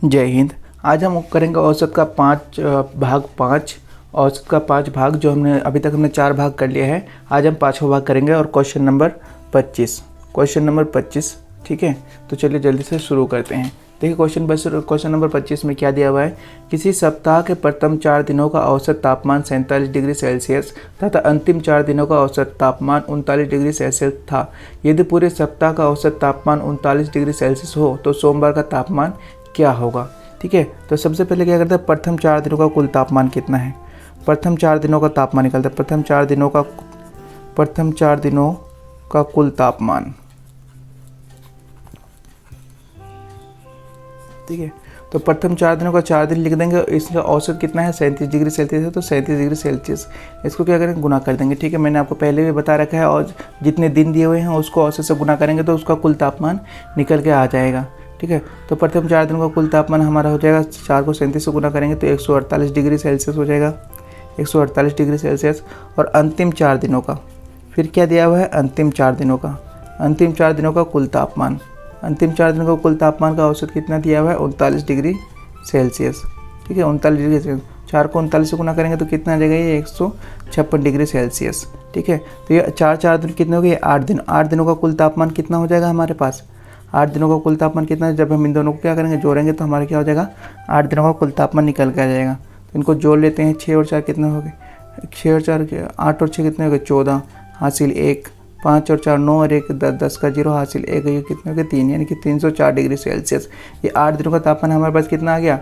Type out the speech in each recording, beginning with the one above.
जय हिंद। आज हम करेंगे औसत का भाग 5। औसत का 5 भाग जो अभी तक हमने 4 भाग कर लिया है। आज हम 5वां भाग करेंगे और क्वेश्चन नंबर 25। ठीक है, तो चलिए जल्दी से शुरू करते हैं। देखिए क्वेश्चन नंबर 25 में क्या दिया हुआ है। किसी सप्ताह के प्रथम 4 दिनों का औसत तापमान 47 डिग्री सेल्सियस तथा अंतिम 4 दिनों का औसत तापमान 39 डिग्री सेल्सियस था। यदि पूरे सप्ताह का औसत तापमान 39 डिग्री सेल्सियस हो तो सोमवार का तापमान क्या होगा। ठीक है, तो सबसे पहले क्या करते हैं, प्रथम 4 दिनों का कुल तापमान कितना है। प्रथम 4 दिनों का तापमान निकलता है। प्रथम चार दिनों का कुल तापमान। ठीक है, तो प्रथम 4 दिनों का 4 दिन लिख देंगे। इसका औसत कितना है, 37 डिग्री सेल्सियस है, तो 37 डिग्री सेल्सियस इसको क्या करेंगे, गुना कर देंगे। ठीक है, मैंने आपको पहले भी बता रखा है, और जितने दिन दिए हुए हैं उसको औसत से गुना करेंगे तो उसका कुल तापमान निकल के आ जाएगा। ठीक है, तो प्रथम 4 दिनों का कुल तापमान हमारा हो जाएगा, 4 को 37 से गुना करेंगे तो 148 डिग्री सेल्सियस हो जाएगा, 148 डिग्री सेल्सियस। और अंतिम 4 दिनों का फिर क्या दिया हुआ है, अंतिम 4 दिनों का कुल तापमान। अंतिम 4 दिनों का कुल तापमान का औसत कितना दिया हुआ है, 39 डिग्री सेल्सियस। ठीक है, 39 डिग्री सेल्सियस। 4 को 39 से गुना करेंगे तो कितना आ जाएगा, ये 156 डिग्री सेल्सियस। ठीक है, तो ये 4 दिन कितने हो गए, 8 दिन। 8 दिनों का कुल तापमान कितना हो जाएगा हमारे पास, 8 दिनों का कुल तापमान कितना है। जब हम इन दोनों को क्या करेंगे, जोड़ेंगे तो हमारा क्या हो जाएगा, 8 दिनों का कुल तापमान निकल के आ जाएगा। तो इनको जोड़ लेते हैं। 6 और 4 कितने हो गए, 6 और 4 8 और 6 कितने हो गए, 14 हासिल 1, 5 और 4 9 और 1 10 का 0 हासिल 1, ये कितने हो गए 3, यानी कि 304 डिग्री सेल्सियस। ये 8 दिनों का तापमान हमारे पास कितना आ गया,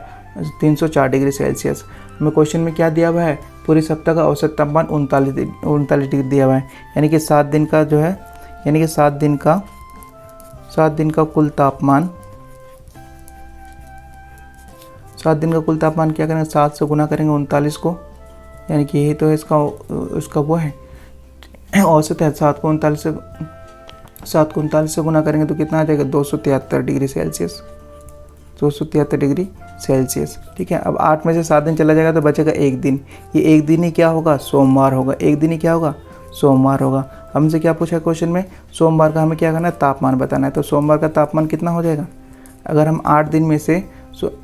304 डिग्री सेल्सियस। हमें क्वेश्चन में क्या दिया हुआ है, पूरे सप्ताह का औसत तापमान 39 डिग्री दिया हुआ है, यानी कि 7 दिन का जो है, यानी कि 7 दिन का कुल तापमान, 7 दिन का कुल तापमान क्या करेंगे, 7 से गुना करेंगे 39 को, यानी कि यही तो है इसका वो है औसत है। 7 को 39 से गुना करेंगे तो कितना आ जाएगा, 273 डिग्री सेल्सियस, 273 डिग्री सेल्सियस। ठीक है, अब 8 में से 7 दिन चला जाएगा तो बचेगा 1 दिन। ये 1 दिन ही क्या होगा, सोमवार होगा। 1 दिन ही क्या होगा, सोमवार होगा। हमसे क्या पूछा क्वेश्चन में, सोमवार का हमें क्या करना है, तापमान बताना है। तो सोमवार का तापमान कितना हो जाएगा, अगर हम 8 दिन में से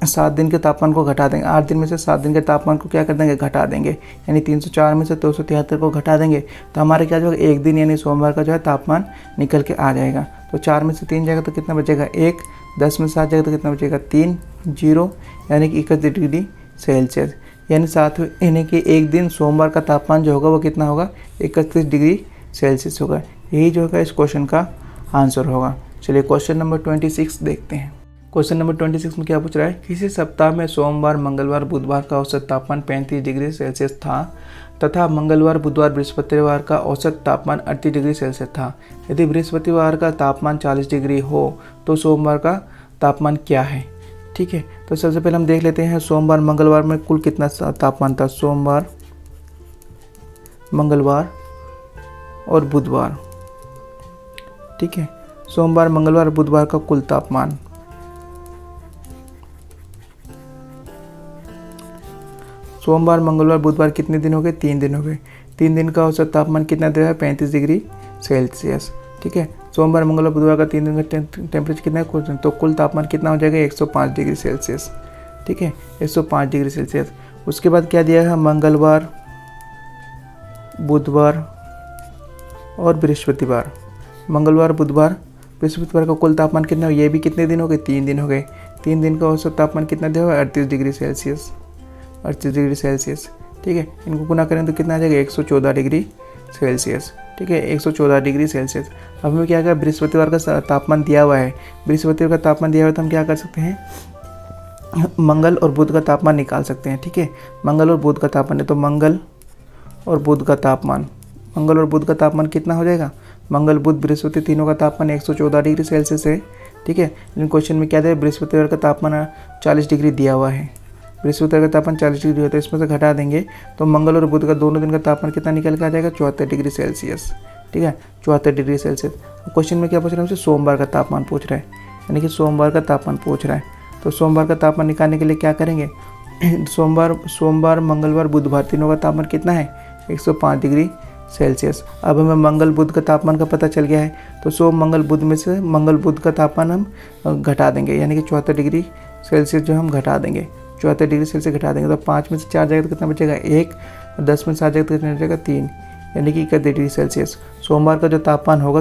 7 दिन के तापमान को घटा देंगे, 8 दिन में से 7 दिन के तापमान को क्या कर देंगे, घटा देंगे, यानी 304 में से 273 को घटा देंगे तो हमारे क्या जो है 1 दिन यानी सोमवार का जो है तापमान निकल के आ जाएगा। तो 4 में से 3 जाएगा तो कितना बचेगा 1, 10 में से 7 जाएगा तो कितना बचेगा 3, 0, यानी कि 31 डिग्री सेल्सियस। यानी यानी कि 1 दिन सोमवार का तापमान जो होगा वो कितना होगा, 31 डिग्री सेल्सियस होगा। यही जो होगा इस क्वेश्चन का आंसर होगा। चलिए क्वेश्चन नंबर 26 देखते हैं। क्वेश्चन नंबर 26 में क्या पूछ रहा है, किसी सप्ताह में सोमवार मंगलवार बुधवार का औसत तापमान 35 डिग्री सेल्सियस था तथा मंगलवार बुधवार बृहस्पतिवार का औसत तापमान 38 डिग्री सेल्सियस था। यदि बृहस्पतिवार का तापमान 40 डिग्री हो तो सोमवार का तापमान क्या है। ठीक है, तो सबसे पहले हम देख लेते हैं सोमवार मंगलवार में कुल कितना तापमान था, सोमवार मंगलवार और बुधवार। ठीक है, सोमवार मंगलवार बुधवार का कुल तापमान, सोमवार मंगलवार बुधवार कितने दिन हो गए, 3 दिन हो गए। 3 दिन का औसत तापमान कितना दे रहा है, 35 डिग्री सेल्सियस। ठीक है, सोमवार मंगलवार बुधवार का 3 दिन का टेम्परेचर कितना है, तो कुल तापमान कितना हो जाएगा, 105 डिग्री सेल्सियस। ठीक है, 105 डिग्री सेल्सियस। उसके बाद क्या दिया है, मंगलवार बुधवार और बृहस्पतिवार, मंगलवार बुधवार बृहस्पतिवार का कुल तापमान कितना हो, ये भी कितने दिन हो गए, 3 दिन हो गए। 3 दिन का औसत तापमान कितना दिया हुआ है, 38 डिग्री सेल्सियस, 38 डिग्री सेल्सियस। ठीक है, इनको गुना करें तो कितना आ जाएगा, 114 डिग्री सेल्सियस। ठीक है, 114 डिग्री सेल्सियस। अब हमें क्या क्या बृहस्पतिवार का तापमान दिया हुआ है, बृहस्पतिवार का तापमान दिया हुआ है तो हम क्या कर सकते हैं, मंगल और बुध का तापमान निकाल सकते हैं। ठीक है, मंगल और बुध का तापमान है तो मंगल और बुध का तापमान कितना हो जाएगा, मंगल बुध बृहस्पति तीनों का तापमान 114 डिग्री सेल्सियस है। ठीक है, लेकिन क्वेश्चन में क्या दिया, बृहस्पतिवार का तापमान 40 डिग्री दिया हुआ है, बृहस्पतिवार का तापमान 40 डिग्री होता है, इसमें से घटा देंगे तो मंगल और बुध का दोनों दिन का तापमान कितना निकल के आ जाएगा, 74 डिग्री सेल्सियस। ठीक है, 74 डिग्री सेल्सियस। क्वेश्चन में क्या पूछ रहा है, हमसे सोमवार का तापमान पूछ रहा है, यानी कि सोमवार का तापमान पूछ रहा है। तो सोमवार का तापमान निकालने के लिए क्या करेंगे, सोमवार मंगलवार बुधवार तीनों का तापमान कितना है, 105 डिग्री सेल्सियस। अब हमें मंगल बुध का तापमान का पता चल गया है, तो सोम मंगल बुध में से मंगल बुध का तापमान हम घटा देंगे, यानी कि 74 डिग्री सेल्सियस जो हम घटा देंगे, 74 डिग्री सेल्सियस घटा देंगे। तो 5 में से 4 जाएगा तो कितना बचेगा 1, और 10 में से 7 जाएगा तो कितना बचेगा 3, यानी कि 31 डिग्री सेल्सियस। सोमवार का जो तापमान होगा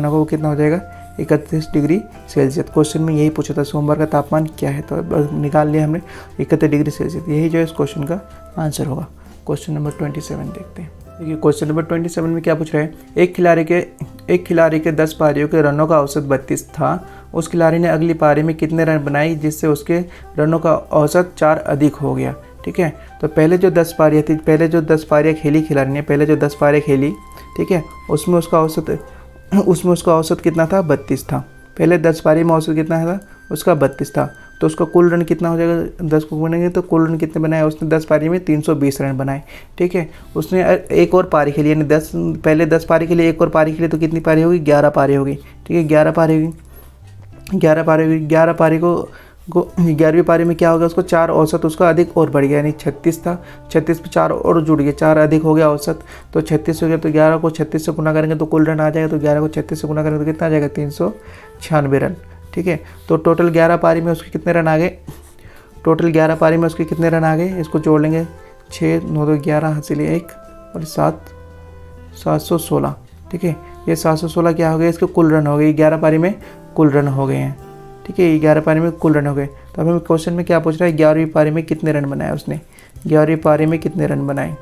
वो कितना हो जाएगा 31 डिग्री सेल्सियस। क्वेश्चन में यही पूछा था सोमवार का तापमान क्या है, तो निकाल लिया हमने 31 डिग्री सेल्सियस। यही जो है इस क्वेश्चन का आंसर होगा। क्वेश्चन नंबर 27 देखते हैं। देखिए क्वेश्चन नंबर 27 में क्या पूछ रहा है, एक खिलाड़ी के 10 पारियों के रनों का औसत 32 था। उस खिलाड़ी ने अगली पारी में कितने रन बनाई जिससे उसके रनों का औसत 4 अधिक हो गया। ठीक है, तो पहले जो 10 पारियाँ थी, पहले जो 10 पारियाँ खेली खिलाड़ी ने, पहले जो 10 पारियाँ खेली, ठीक है, उसमें उसका औसत कितना था 32 था। पहले 10 पारी में औसत कितना था उसका 32 था। तो उसका कुल रन कितना हो जाएगा, 10 को बनेंगे तो कुल रन कितने बनाए उसने 10 पारी में 320 रन बनाए। ठीक है, उसने एक और पारी खेली, यानी पहले 10 पारी के लिए एक और पारी खेली तो कितनी पारी होगी 11 पारी होगी। ठीक है, 11 पारी होगी। 11 पारी को 11वीं पारी में क्या होगा, उसको 4 औसत उसका अधिक और बढ़ गया, यानी 36 था, 36 पे 4 और जुड़ गया, 4 अधिक हो गया औसत, तो 36 हो गया। तो 11 को 36 से गुना करेंगे तो कुल रन आ जाएगा। तो 11 को 36 से गुना करेंगे तो कितना आ जाएगा 396 रन। ठीक है, तो टोटल 11 पारी में उसके कितने रन आ गए, इसको जोड़ लेंगे, 6 9 2 11 हासिल 1 और 716। ठीक है, ये 716 क्या हो गया, इसके कुल रन हो गए, 11 पारी में कुल रन हो गए हैं। ठीक है, 11 पारी में कुल रन हो गए। तो अब हमें क्वेश्चन में क्या पूछ रहा है, 11वीं पारी में कितने रन बनाए उसने, 11वीं पारी में कितने रन बनाए।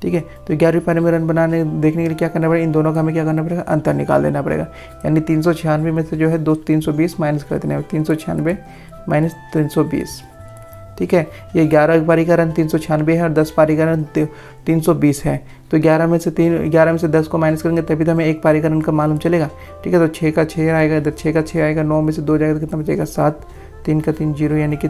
ठीक है, तो 11वीं पारी में रन बनाने देखने के लिए क्या करना पड़ेगा, इन दोनों का हमें क्या करना पड़ेगा, अंतर निकाल देना पड़ेगा। यानी 396 में से जो है 320 माइनस कर देना है, 396 माइनस 320। ठीक है, ये 11 पारी का रन 396 है और 10 पारी का रन 320 है। तो 11 में से 10 को माइनस करेंगे तभी तो हमें एक पारी का रन का मालूम चलेगा। ठीक है, तो 6 का 6 आएगा, इधर 6 का 6 आएगा, 9 में से 2 जाएगा तो कितना बचेगा 7, 3 का 3 0, यानी कि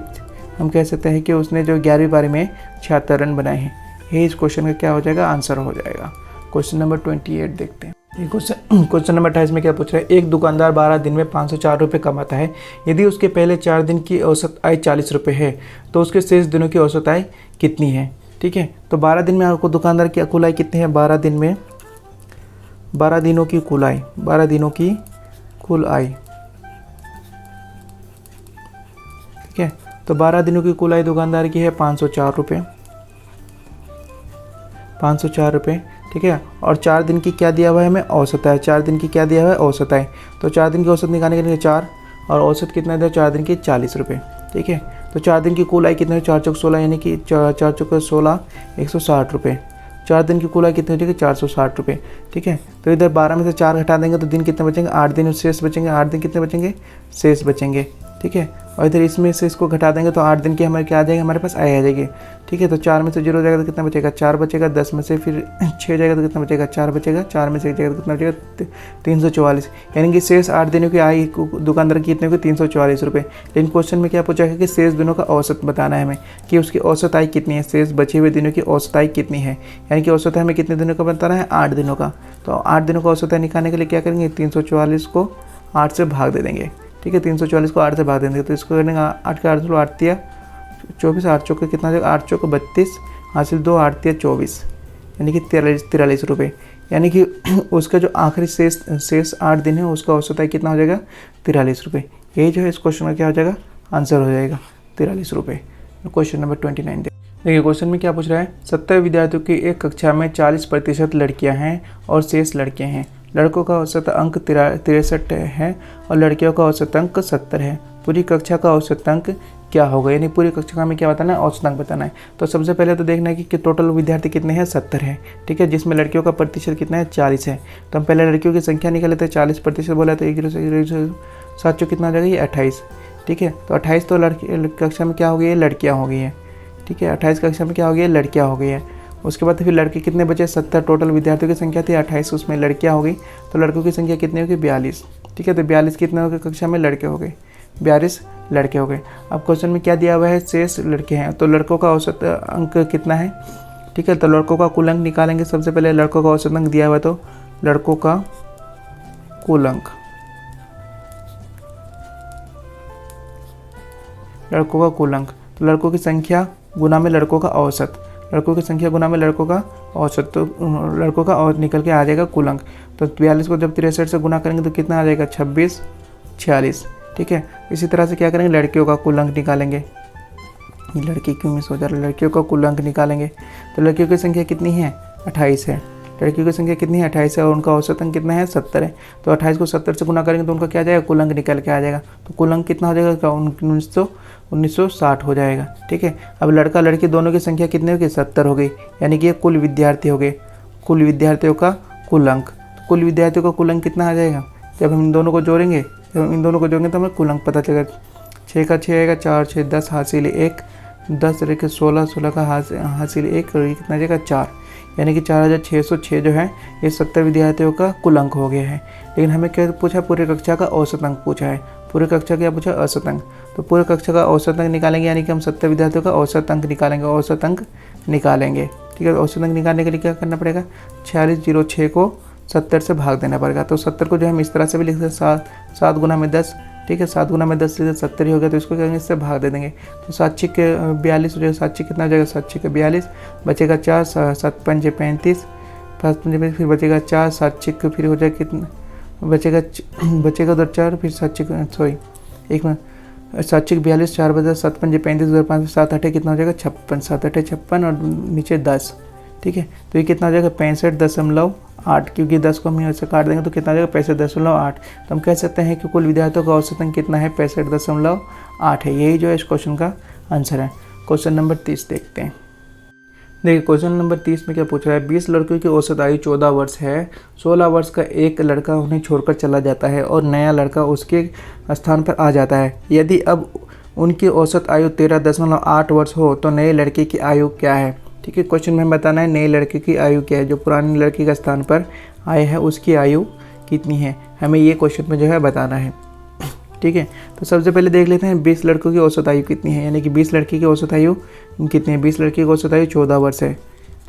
हम कह सकते हैं कि उसने जो 11वीं पारी में 76 रन बनाए हैं। यही इस क्वेश्चन का क्या हो जाएगा, आंसर हो जाएगा। क्वेश्चन नंबर 28 देखते हैं। क्वेश्चन नंबर 28 में क्या पूछ रहा है, एक दुकानदार 12 दिन में 504 रुपये कमाता है। यदि उसके पहले 4 दिन की औसत आय 40 रुपये है तो उसके शेष दिनों की औसत आय कितनी है। ठीक है, तो 12 दिन में आपको दुकानदार की कुल आय कितनी है, 12 दिनों की कुल आय, 12 दिनों की कुल आय। ठीक है, तो 12 दिनों की कुल आय दुकानदार की है 504 रुपये, 504 रुपये। ठीक है, और 4 दिन की क्या दिया हुआ है हमें, औसत आय। 4 दिन की क्या दिया हुआ है, औसत आय। तो 4 दिन की औसत निकालने के लिए 4 और औसत कितना दिया, 4 दिन की 40 रुपये। ठीक है, तो 4 दिन की कुल आय कितने, 4 चौक 16, यानी कि 4 चौक 16 160 रुपये। 4 दिन की कुल आय कितनी हो जाएगी, 460 रुपये। ठीक है, तो इधर 12 में से 4 घटा देंगे तो दिन कितने बचेंगे, 8 दिन शेष बचेंगे, 8 दिन कितने बचेंगे, शेष बचेंगे। ठीक है, और इधर इसमें से इसको घटा देंगे तो 8 दिन की हमारे क्या आ जाएगी, हमारे पास आय आ जाएगी। ठीक है, तो 4 में से 0 जाएगा तो कितना बचेगा, 4 बचेगा, 10 में से फिर 6 जाएगा तो कितना बचेगा, 4 बचेगा, 4 में से 1 जाएगा तो कितना बचेगा, 344, यानी कि शेष 8 दिनों की आय दुकानदार की कितने होगी, 344 रुपये। लेकिन क्वेश्चन में क्या पूछा है कि शेष दिनों का औसत बताना है हमें, कि उसकी औसत आय कितनी है, शेष बचे हुए दिनों की औसत आय कितनी है, यानी कि औसत हमें कितने दिनों का बताना है, 8 दिनों का। तो 8 दिनों का औसत आय निकालने के लिए क्या करेंगे, 344 को 8 से भाग दे देंगे। ठीक है, 344 को 8 से भाग देंगे तो इसको करेंगे 8 का 8 दिया 24, 8 चौके कितना हो जाएगा, 8 चौके 32 हासिल 2, 8 दिया 24, यानी कि 43 रुपये। यानी कि उसका जो आखिरी शेष 8 दिन है उसका औसत आय कितना हो जाएगा, 43 रुपये। यही जो है इस क्वेश्चन का क्या हो जाएगा, आंसर हो जाएगा 43 रुपये। क्वेश्चन नंबर 29 देखिए, क्वेश्चन में क्या पूछ रहा है, 70 विद्यार्थियों की एक कक्षा में 40% लड़कियाँ हैं और शेष लड़के हैं। लड़कों का औसत अंक 63 है और लड़कियों का औसत अंक 70 है। पूरी कक्षा का औसत अंक क्या होगा, यानी पूरी कक्षा का हमें क्या बताना है, औसत अंक बताना है। तो सबसे पहले तो देखना है कि टोटल विद्यार्थी कितने हैं, 70 है। ठीक है, जिसमें लड़कियों का प्रतिशत कितना है, 40 है। तो हम पहले लड़कियों की संख्या निकाले थे, 40% बोला तो 7 कितना आ जाएगा, ये 28। ठीक है, तो 28 तो कक्षा में क्या हो गई है, लड़कियाँ हो गई हैं। ठीक है, 28 कक्षा में क्या हो गई है, लड़कियाँ हो गई है। उसके बाद फिर लड़के कितने बचे, 70 टोटल विद्यार्थियों की संख्या थी, 28 उसमें लड़कियां हो गई, तो लड़कों की संख्या कितनी होगी, 42। ठीक है, तो 42 कितने हो गए, कक्षा में लड़के हो गए, 42 लड़के हो गए। अब क्वेश्चन में क्या दिया हुआ है, शेष लड़के हैं, तो लड़कों का औसत अंक कितना है। ठीक है, तो लड़कों का कुल अंक निकालेंगे। सबसे पहले लड़कों का औसत अंक दिया हुआ है, तो लड़कों का कुल अंक, तो लड़कों की संख्या गुना में लड़कों का औसत, लड़कों की संख्या गुना में लड़कों का औसत, तो लड़कों का और निकल के आ जाएगा कुल अंक। तो 42 को जब 63 से गुना करेंगे तो कितना आ जाएगा, 26 46, ठीक है। इसी तरह से क्या करेंगे, लड़कियों का कुल अंक निकालेंगे। ये लड़की क्यों मिस हो जा रहा है, लड़कियों का कुल अंक निकालेंगे। तो लड़कियों की संख्या कितनी है, 28 है। लड़कियों की संख्या कितनी है, 28 है, और उनका औसत अंक कितना है, 70 है। तो 28 को 70 से गुना करेंगे तो उनका क्या आ जाएगा, कुल अंक निकल के आ जाएगा। तो कुल अंक कितना हो जाएगा, 1960 हो जाएगा। ठीक है। अब लड़का लड़की दोनों की संख्या कितनी होगी, 70 हो गई, यानी कि ये कुल विद्यार्थी हो गए। कुल विद्यार्थियों का कुल अंक, तो कुल विद्यार्थियों का कुल अंक कितना आ जाएगा, जब हम इन दोनों को जोड़ेंगे, तो हमें कुल अंक पता चलेगा। 6 का 6 आएगा, 4 6 10 हासिल 1, 10 रखे 16, 16 का हासिल 1, और ये कितना जाएगा 4, यानी कि 4606 जो है ये 70 विद्यार्थियों का कुल अंक हो गया है। लेकिन हमें क्या पूछा, पूरे कक्षा का औसत अंक पूछा है। पूरे कक्षा क्या पूछा, औसत अंक। तो पूरे कक्षा का औसत अंक निकालेंगे, यानी कि हम 70 विद्यार्थियों का औसत अंक निकालेंगे, औसत अंक निकालेंगे। ठीक है। औसत अंक निकालने के लिए क्या करना पड़ेगा, 4606 को 70 से भाग देना पड़ेगा। तो 70 को जो हम इस तरह से भी लिख सकते हैं, 7 गुना में 10। ठीक है। 7 गुना में 10 से 70 ही हो गया, तो इसको क्या करेंगे, इससे भाग दे देंगे। तो 7 छिक 42 हो जाएगा, 7 छिक कितना हो जाएगा, 7 छिक 42, बचेगा 4, 7 पंजे 35, 5 पंजे 35, फिर बचेगा 4, 7 छिक फिर हो जाएगा कितना, बचेगा उधर 4, फिर 7 छिक 7 छिक 42, 4 बजे 7 पंजे 35, उधर 5 7 8 कितना हो जाएगा, 56, 7 8 56, और नीचे 10। ठीक है। तो ये कितना हो जाएगा, 65.8, क्योंकि 10 को हम यहाँ से काट देंगे तो कितना हो जाएगा, 65.8। तो हम कह सकते हैं कि कुल विद्यार्थियों का औसत अंक कितना है, 65.8 है। यही जो है इस क्वेश्चन का आंसर है। क्वेश्चन नंबर 30 देखते हैं। देखिए क्वेश्चन नंबर 30 में क्या पूछ रहा है, 20 लड़कियों की औसत आयु 14 वर्ष है। 16 वर्ष का एक लड़का उन्हें छोड़कर चला जाता है और नया लड़का उसके स्थान पर आ जाता है। यदि अब उनकी औसत आयु 13.8 वर्ष हो तो नए लड़के की आयु क्या है। ठीक है। क्वेश्चन में बताना है नए लड़के की आयु क्या है, जो पुरानी लड़की का स्थान पर आए हैं उसकी आयु कितनी है, हमें ये क्वेश्चन में जो है बताना है। ठीक है। तो सबसे पहले देख लेते हैं 20 लड़कों की औसत आयु कितनी है, यानी कि 20 लड़की की औसत आयु कितनी है। 20 लड़की की औसत आयु 14 वर्ष है।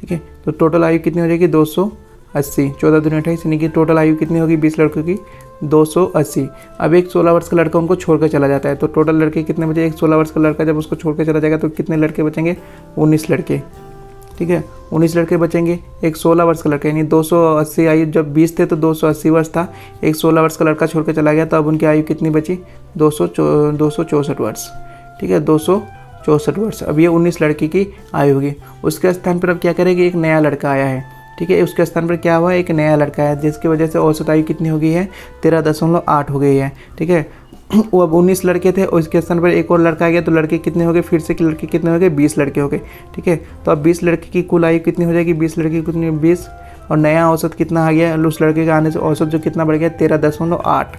ठीक है। तो टोटल आयु कितनी हो जाएगी, 280, 14 दूनी 28, यानी कि टोटल आयु कितनी होगी 20 लड़कों की, 280। अब एक 16 वर्ष का लड़का उनको छोड़कर चला जाता है, तो टोटल लड़के कितने बचे, एक 16 वर्ष का लड़का जब उसको छोड़कर चला जाएगा तो कितने लड़के बचेंगे, 19 लड़के। ठीक है। 19 लड़के बचेंगे। एक 16 वर्ष का लड़का, यानी 280 आयु, जब 20 थे तो 280 वर्ष था, एक 16 वर्ष का लड़का छोड़ के चला गया तो अब उनकी आयु कितनी बची, 264 वर्ष। ठीक है। 264 वर्ष। अब ये 19 लड़की की आयु होगी। उसके स्थान पर अब क्या करेंगे, एक नया लड़का आया है। ठीक है। उसके स्थान पर क्या हुआ, एक नया लड़का है, जिसकी वजह से औसत आयु कितनी हो गई है, 13.8 हो गई है। ठीक है। वो अब 19 लड़के थे, उसके स्थान पर एक और लड़का आ गया तो लड़के कितने हो गए, फिर से लड़के कितने हो गए, 20 लड़के हो गए। ठीक है। तो अब 20 लड़के की कुल आयु कितनी हो जाएगी, 20 लड़के की कितनी, 20, और नया औसत कितना आ गया, उस लड़के का आने से औसत जो कितना बढ़ गया, 13.8,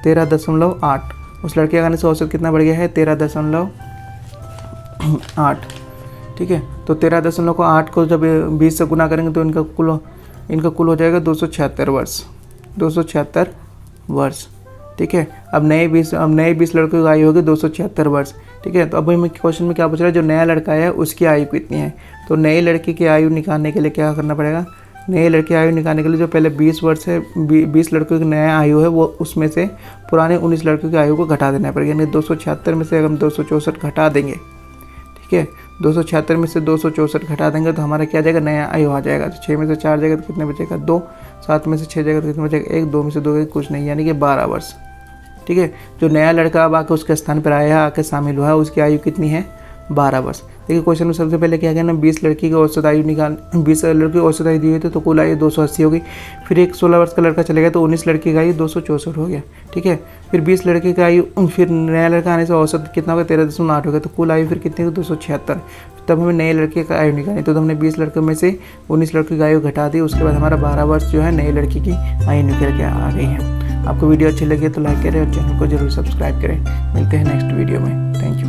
13.8। उस लड़के का आने से औसत कितना बढ़ गया है, 13.8। ठीक है। तो 13.8 को जब 20 से गुना करेंगे तो इनका कुल हो जाएगा 276 वर्ष, 276 वर्ष। ठीक है। अब नए 20 लड़कों की आयु होगी 276 वर्ष। ठीक है। तो अब हमें क्वेश्चन में क्या पूछ रहा है, जो नया लड़का है उसकी आयु कितनी है। तो नए लड़के की आयु निकालने के लिए क्या करना पड़ेगा, नए लड़के की आयु निकालने के लिए जो पहले 20 वर्ष है, 20 लड़कों की नया आयु है, वो उसमें से पुराने 19 लड़कों की आयु को घटा देना पड़ेगा। यानी 276 में से अगर हम 264 घटा देंगे, ठीक है, 276 में से 264 घटा देंगे तो हमारा क्या आ जाएगा, नया आयु आ जाएगा। तो 6 में से 4 जाएगा तो कितने बचेगा, 2, 7 में से 6 जाएगा तो कितने बचेगा, 1, 2 में से 2 कुछ नहीं, यानी कि 12 वर्ष। ठीक है। जो नया लड़का अब आके उसके स्थान पर आया है, आके शामिल हुआ है, उसकी आयु कितनी है, 12 वर्ष। देखिए क्वेश्चन में सबसे पहले क्या कहना, 20 लड़की की औसत आयु 20 लड़की की औसत आयु दी हुई थी तो कुल आयु 280 हो गई। फिर एक 16 वर्ष का लड़का चले गया तो 19 लड़की की आयु 264 हो गया। ठीक है। फिर 20 लड़की की आयु, फिर नया लड़का आने से औसत कितना होगा, 13.8 हो गया। तो कुल आयु फिर कितनी होगी, 276। तब हमें नए लड़के का आयु निकालनी, तो हमने 20 लड़कों में से 19 लड़की की आयु घटा दी। उसके बाद हमारा 12 वर्ष जो है नए लड़की की आयु निकल के आ गई है। आपको वीडियो अच्छी लगी तो लाइक करें और चैनल को जरूर सब्सक्राइब करें। मिलते हैं नेक्स्ट वीडियो में। Thank you.